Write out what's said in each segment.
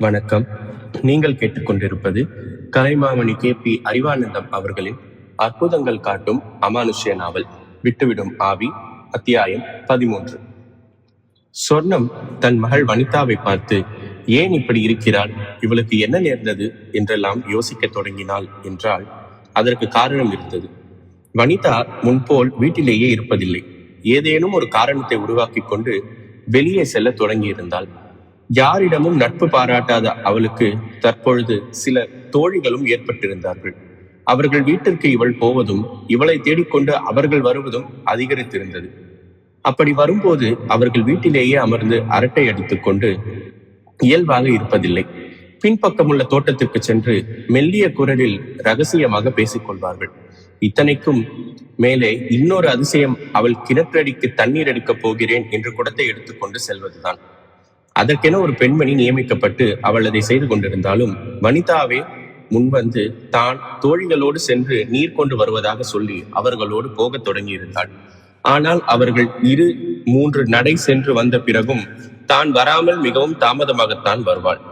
வணக்கம். நீங்கள் கேட்டுக்கொண்டிருப்பது கலைமாமணி KP அறிவானந்தம் அவர்களின் அற்புதங்கள் காட்டும் அமானுஷ்ய நாவல் விட்டுவிடும் ஆவி, அத்தியாயம் 13. சொர்ணம் தன் மகள் வனிதாவை பார்த்து, ஏன் இப்படி இருக்கிறாள், இவளுக்கு என்ன நேர்ந்தது என்றெல்லாம் யோசிக்க தொடங்கினாள் என்றால் அதற்கு காரணம் இருந்தது. வனிதா முன்போல் வீட்டிலேயே இருப்பதில்லை. ஏதேனும் ஒரு காரணத்தை உருவாக்கி கொண்டு வெளியே செல்ல தொடங்கியிருந்தாள். யாரிடமும் நட்பு பாராட்டாத அவளுக்கு தற்பொழுது சில தோழிகளும் ஏற்பட்டிருந்தார்கள். அவர்கள் வீட்டிற்கு இவள் போவதும் இவளை தேடிக்கொண்டு அவர்கள் வருவதும் அதிகரித்திருந்தது. அப்படி வரும்போது அவர்கள் வீட்டிலேயே அமர்ந்து அரட்டை அடித்துக் கொண்டு இயல்பாக இருப்பதில்லை. பின்பக்கமுள்ள தோட்டத்திற்கு சென்று மெல்லிய குரலில் ரகசியமாக பேசிக் கொள்வார்கள். இத்தனைக்கும் மேலே இன்னொரு அதிசயம், அவள் கிணற்றடிக்கு தண்ணீர் எடுக்கப் போகிறேன் என்று குடத்தை எடுத்துக்கொண்டு செல்வதுதான். அதற்கென ஒரு பெண்மணி நியமிக்கப்பட்டு அவள் அதை செய்து கொண்டிருந்தாலும் வனிதாவே முன்வந்து தான் தோழிகளோடு சென்று நீர் கொண்டு வருவதாக சொல்லி அவர்களோடு போகத் தொடங்கியிருந்தாள். ஆனால் அவர்கள் 2-3 நடை சென்று வந்த பிறகும் தான் வராமல் மிகவும் தாமதமாகத்தான் வருவாள்.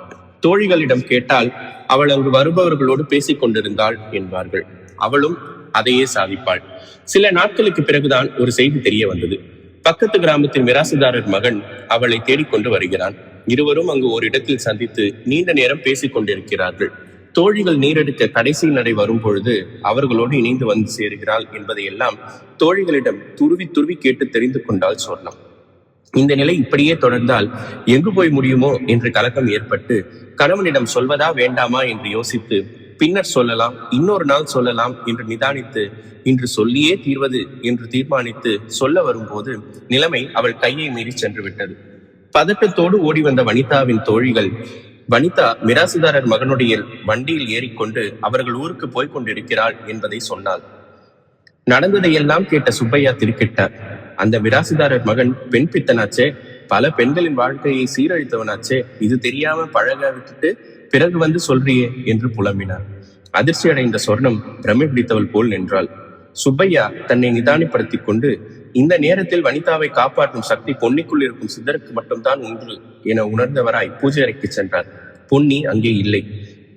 தோழிகளிடம் கேட்டால் அவள் அங்கு வருபவர்களோடு பேசிக் கொண்டிருந்தாள் என்பார்கள். அவளும் அதையே சாதிப்பாள். சில நாட்களுக்கு பிறகுதான் ஒரு செய்தி தெரிய வந்தது. பக்கத்து கிராமத்தின் மிராசுதாரர் மகன் அவளை தேடிக்கொண்டு வருகிறான். இருவரும் அங்கு ஒரு இடத்தில் சந்தித்து நீண்ட நேரம் பேசிக் கொண்டிருக்கிறார்கள். தோழிகள் நீரெடுக்க கடைசி நடை வரும் பொழுது அவர்களோடு இணைந்து வந்து சேருகிறாள் என்பதையெல்லாம் தோழிகளிடம் துருவி துருவி கேட்டு தெரிந்து கொண்டாள் சொர்ணம். இந்த நிலை இப்படியே தொடர்ந்தால் எங்கு போய் முடியுமோ என்று கலக்கம் ஏற்பட்டு கணவனிடம் சொல்வதா வேண்டாமா என்று யோசித்து பின்னர் சொல்லலாம், இன்னொரு நாள் சொல்லலாம் என்று நிதானித்து இன்று சொல்லியே தீர்வது என்று தீர்மானித்து சொல்ல வரும்போது நிலைமை அவள் கையை மீறி சென்று விட்டது. பதட்டத்தோடு ஓடி வந்த வனிதாவின் தோழிகள், வனிதா மிராசுதாரர் மகனுடைய வண்டியில் ஏறிக்கொண்டு அவர்கள் ஊருக்கு போய்க் கொண்டிருக்கிறாள் என்பதை சொன்னாள். நடந்ததையெல்லாம் கேட்ட சுப்பையா திருக்கிட்டார். அந்த மிராசுதாரர் மகன் பெண் பித்தனாச்சே, பல பெண்களின் வாழ்க்கையை சீரழித்தவனாச்சே, இது தெரியாம பழக விட்டுட்டு பிறகு வந்து சொல்றியே என்று புலம்பினார். அதிர்ச்சி அடைந்த சொர்ணம் பிரமை பிடித்தவள் போல் நின்றாள். சுப்பையா தன்னை நிதானப்படுத்திக் கொண்டு, இந்த நேரத்தில் வனிதாவை காப்பாற்றும் சக்தி பொன்னிக்குள் இருக்கும் சித்தருக்கு மட்டும்தான் உண்டு என உணர்ந்தவராய் பூஜை அறைக்கு சென்றார். பொன்னி அங்கே இல்லை.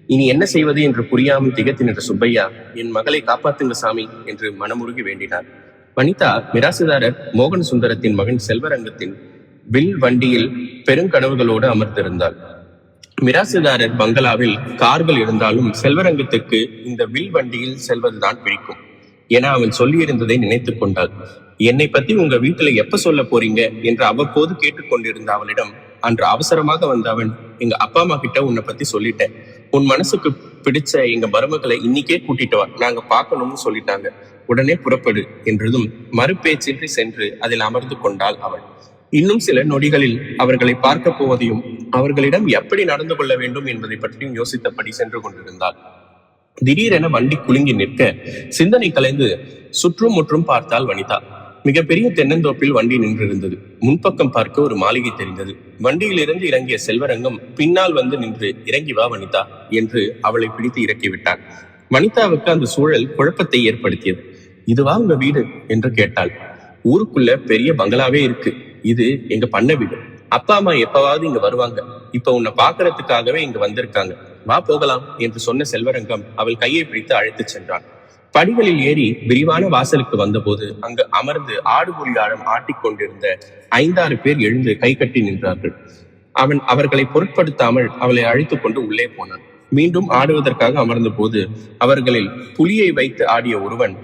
இனி என்ன செய்வது என்று புரியாமல் திகத்தி நின்ற சுப்பையா, என் மகளை காப்பாத்துங்க சாமி என்று மனமுருகி வேண்டினார். வனிதா மிராசுதாரர் மோகன சுந்தரத்தின் மகன் செல்வரங்கத்தின் வில் வண்டியில் பெருங்கனவுகளோடு அமர்ந்திருந்தாள். மிராசுதாரர் பங்களாவில் கார்கள் இருந்தாலும் செல்வரங்கத்துக்கு இந்த வில் வண்டியில் செல்வதுதான் பிடிக்கும் என அவன் சொல்லியிருந்ததை நினைத்துக் கொண்டாள். என்னை பத்தி உங்க வீட்டுல எப்ப சொல்ல போறீங்க என்று அவ்வப்போது கேட்டுக்கொண்டிருந்த அவளிடம் அன்று அவசரமாக வந்த அவன், எங்க அப்பா அம்மா கிட்ட உன்னை பத்தி சொல்லிட்டேன், உன் மனசுக்கு பிடிச்ச எங்க மருமகளை இன்னிக்கே கூட்டிட்டு வா, நாங்க பார்க்கணும்னு சொல்லிட்டாங்க, உடனே புறப்படு என்றதும் மறுபேச்சின்றி சென்று அதில் அமர்ந்து கொண்டாள் அவள். இன்னும் சில நொடிகளில் அவர்களை பார்க்க போவதையும் அவர்களிடம் எப்படி நடந்து கொள்ள வேண்டும் என்பதை பற்றியும் யோசித்தபடி சென்று கொண்டிருந்தாள். திடீரென வண்டி குலுங்கி நிற்க சிந்தனை கலைந்து சுற்றும் முற்றும் பார்த்தாள் வனிதா. மிகப்பெரிய தென்னந்தோப்பில் வண்டி நின்றிருந்தது. முன்பக்கம் பார்க்க ஒரு மாளிகை தெரிந்தது. வண்டியிலிருந்து இறங்கிய செல்வரங்கம் பின்னால் வந்து நின்று, இறங்கி வா வனிதா என்று அவளை பிடித்து இறக்கிவிட்டாள். வனிதாவுக்கு அந்த சூழல் குழப்பத்தை ஏற்படுத்தியது. இதுவா உங்க வீடு என்று கேட்டாள். ஊருக்குள்ள பெரிய பங்களாவே இருக்கு, இது எங்க பண்ண வீடு, அப்பா அம்மா எப்பவாவது இங்க வருவாங்க, இப்ப உன்னை பாக்குறதுக்காகவே இங்க வந்திருக்காங்க, வா போகலாம் என்று சொன்ன செல்வரங்கம் அவள் கையை பிடித்து அழைத்து சென்றான். படிகளில் ஏறி விரிவான வாசலுக்கு வந்தபோது அங்கு அமர்ந்து ஆடுபுரியாடம் ஆட்டிக்கொண்டிருந்த 5-6 பேர் எழுந்து கை கட்டி நின்றார்கள். அவன் அவர்களை பொருட்படுத்தாமல் அவளை அழைத்துக் கொண்டு உள்ளே போனான். மீண்டும் ஆடுவதற்காக அமர்ந்த போது அவர்களில் புலியை வைத்து ஆடிய ஒருவன்,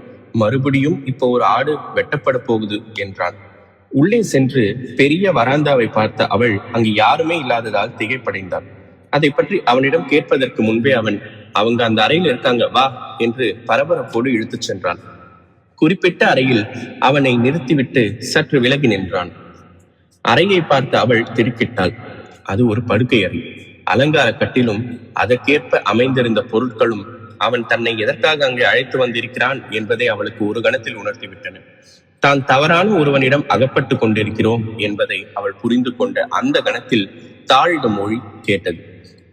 மறுபடியும் இப்போ ஒரு ஆடு வெட்டப்பட போகுது என்றான். உள்ளே சென்று பெரிய வராந்தாவை பார்த்த அவள் அங்கு யாருமே இல்லாததால் திகைப்படைந்தாள். அதை பற்றி அவனிடம் கேட்பதற்கு முன்பே அவங்க அந்த அறையில் இருக்காங்க, வா என்று பரபரப்போடு இழுத்துச் சென்றான். குறிப்பிட்ட அறையில் அவனை நிறுத்திவிட்டு சற்று விலகி நின்றான். அறையை பார்த்த அவள் திடுக்கிட்டாள். அது ஒரு படுக்கை அறை. அலங்கார கட்டிலும் அதற்கேற்ப அமைந்திருந்த பொருட்களும் அவன் தன்னை எதற்காக அங்கே அழைத்து வந்திருக்கிறான் என்பதை அவளுக்கு ஒரு கணத்தில் உணர்த்திவிட்டன. தான் தவறான ஒருவனிடம் அகப்பட்டு கொண்டிருக்கிறோம் என்பதை அவள் புரிந்து கொண்ட அந்த கணத்தில் தாழிடும் மொழி கேட்டது.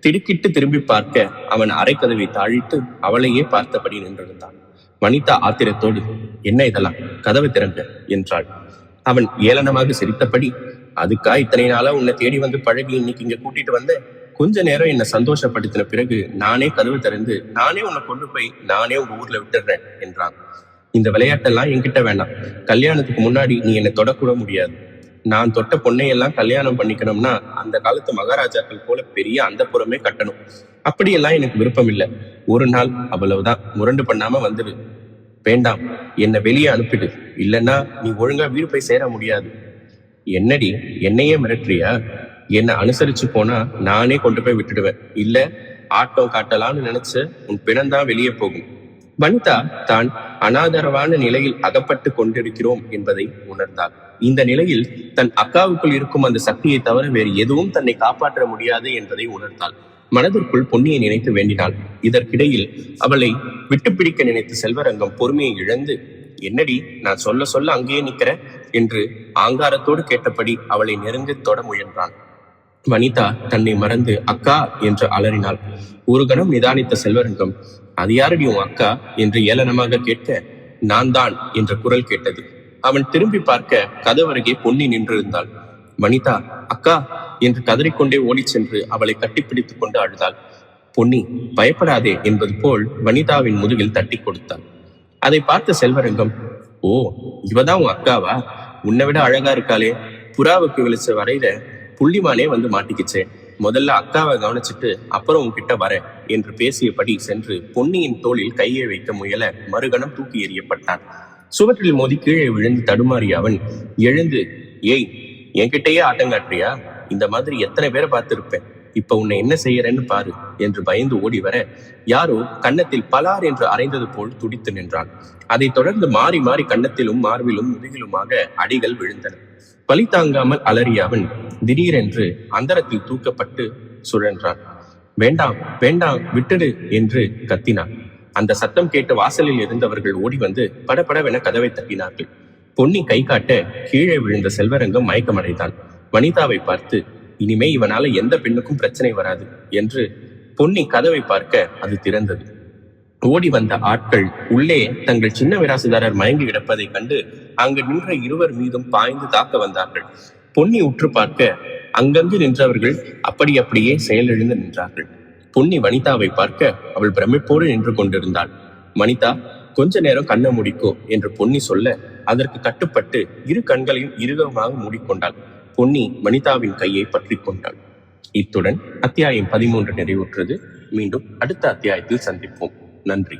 திடுக்கிட்டு திரும்பி பார்க்க அவன் அரைக்கதவை தாழிட்டு அவளையே பார்த்தபடி நின்றிருந்தான். வனிதா ஆத்திரத்தோடு, என்ன இதெல்லாம், கதவை திறங்க என்றாள். அவன் ஏளனமாக சிரித்தபடி, அதுக்கா இத்தனை நாளா உன்னை தேடி வந்து பழகி இன்னைக்கு இங்க கூட்டிட்டு வந்த, கொஞ்ச நேரம் என்னை சந்தோஷப்படுத்தின பிறகு நானே கதவு திறந்து நானே உன்னை கொண்டு போய் நானே உங்க ஊர்ல விட்டுடுறேன் என்றான். இந்த விளையாட்டெல்லாம் என்கிட்ட வேண்டாம். கல்யாணத்துக்கு முன்னாடி நீ என்னை தொடக்கூட முடியாது. நான் தொட்ட பொண்ணையெல்லாம் கல்யாணம் பண்ணிக்கணும்னா அந்த காலத்து மகாராஜாக்கள் போல பெரிய அந்த புறமே கட்டணும். அப்படியெல்லாம் எனக்கு விருப்பம் இல்லை. ஒரு நாள் அவ்வளவுதான், முரண்டு பண்ணாம வந்துடு. வேண்டாம், என்னை வெளியே அனுப்பிடு. இல்லைன்னா நீ ஒழுங்கா வீடு போய் சேர முடியாது. என்னடி, என்னையே மிரட்டுறியா? என்னை அனுசரிச்சு போனா நானே கொண்டு போய் விட்டுடுவேன். இல்ல ஆட்டம் காட்டலான்னு நினைச்சு உன் பிணந்தான் வெளியே போகும். வனிதா தான் அனாதரவான நிலையில் அகப்பட்டு கொண்டிருக்கிறோம் என்பதை உணர்ந்தாள். இந்த நிலையில் தன் அக்காவுக்குள் இருக்கும் அந்த சக்தியை தவிர வேறு எதுவும் தன்னை காப்பாற்ற முடியாது என்பதை உணர்ந்தாள். மனதிற்குள் பொன்னியை நினைத்து வேண்டினாள். இதற்கிடையில் அவளை விட்டுப்பிடிக்க நினைத்த செல்வரங்கம் பொறுமையை இழந்து, என்னடி நான் சொல்ல சொல்ல அங்கேயே நிக்கிற என்று ஆங்காரத்தோடு கேட்டபடி அவளை நெருங்கி தொட முயன்றான். வனிதா தன்னை மறந்து அக்கா என்று அலறினாள். ஒரு கணம் நிதானித்த செல்வரங்கம், அது யாரடி உன் அக்கா என்று ஏளனமாக கேட்க, நான் தான் என்ற குரல் கேட்டது. அவன் திரும்பி பார்க்க கதவருகே பொன்னி நின்றிருந்தாள். வனிதா அக்கா என்று கதறிக்கொண்டே ஓடிச் சென்று அவளை கட்டிப்பிடித்துக் கொண்டு அழுதாள். பொன்னி பயப்படாதே என்பது போல் வனிதாவின் முதுகில் தட்டி கொடுத்தாள். அதை பார்த்த செல்வரங்கம், ஓ இவதான் உன் அக்காவா? உன்னை விட அழகா இருக்காளே. புறாவுக்கு விழிச்ச வரையில புள்ளிமானே வந்து மாட்டிக்கிச்சே. முதல்ல அக்காவை கவனிச்சுட்டு அப்புறம் உன்கிட்ட வர என்று பேசியபடி சென்று பொன்னியின் தோளில் கையை வைக்க முயல மறுகணம் தூக்கி எறியப்பட்டான். சுவற்றில் மோதி கீழே விழுந்து தடுமாறிய அவன் எழுந்து, ஏய் என்கிட்டயே ஆட்டங்காட்டுறியா? இந்த மாதிரி எத்தனை பேரை பார்த்திருப்பேன். இப்ப உன்னை என்ன செய்யறேன்னு பாரு என்று பயந்து ஓடி வர யாரோ கன்னத்தில் பலார் என்று அரைந்தது போல் துடித்து நின்றான். அதைத் தொடர்ந்து மாறி மாறி கன்னத்திலும் மார்பிலும் முதுகிலுமாக அடிகள் விழுந்தன. வலி தாங்காமல் அலறிய அவன் திடீரென்று அந்தரத்தில் தூக்கப்பட்டு சுழன்றான். வேண்டாம் வேண்டாம் விட்டுடு என்று கத்தினான். அந்த சத்தம் கேட்டு வாசலில் இருந்தவர்கள் ஓடி வந்து படபடவென கதவை தட்டினார்கள். பொன்னி கை காட்ட கீழே விழுந்த செல்வரங்கம் மயக்கமடைந்தான். வனிதாவை பார்த்து, இனிமே இவனால எந்த பெண்ணுக்கும் பிரச்சனை வராது என்று பொன்னி கதவை பார்க்க அது திறந்தது. ஓடி வந்த ஆட்கள் உள்ளே தங்கள் சின்ன விராசுதாரர் மயங்கி கிடப்பதை கண்டு அங்கு நின்ற இருவர் மீதும் பாய்ந்து தாக்க வந்தார்கள். பொன்னி உற்று பார்க்க அங்கங்கு நின்றவர்கள் அப்படியே செயலிழந்து நின்றார்கள். பொன்னி வனிதாவை பார்க்க அவள் பிரமிப்போடு நின்று கொண்டிருந்தாள். வனிதா கொஞ்ச நேரம் கண்ணை முடிக்கோ என்று பொன்னி சொல்ல அதற்கு கட்டுப்பட்டு இரு கண்களையும் இறுகமாக மூடிக்கொண்டாள். பொன்னி வனிதாவின் கையை பற்றி கொண்டாள். இத்துடன் அத்தியாயம் 13 நிறைவுற்றது. மீண்டும் அடுத்த அத்தியாயத்தில் சந்திப்போம். நன்றி.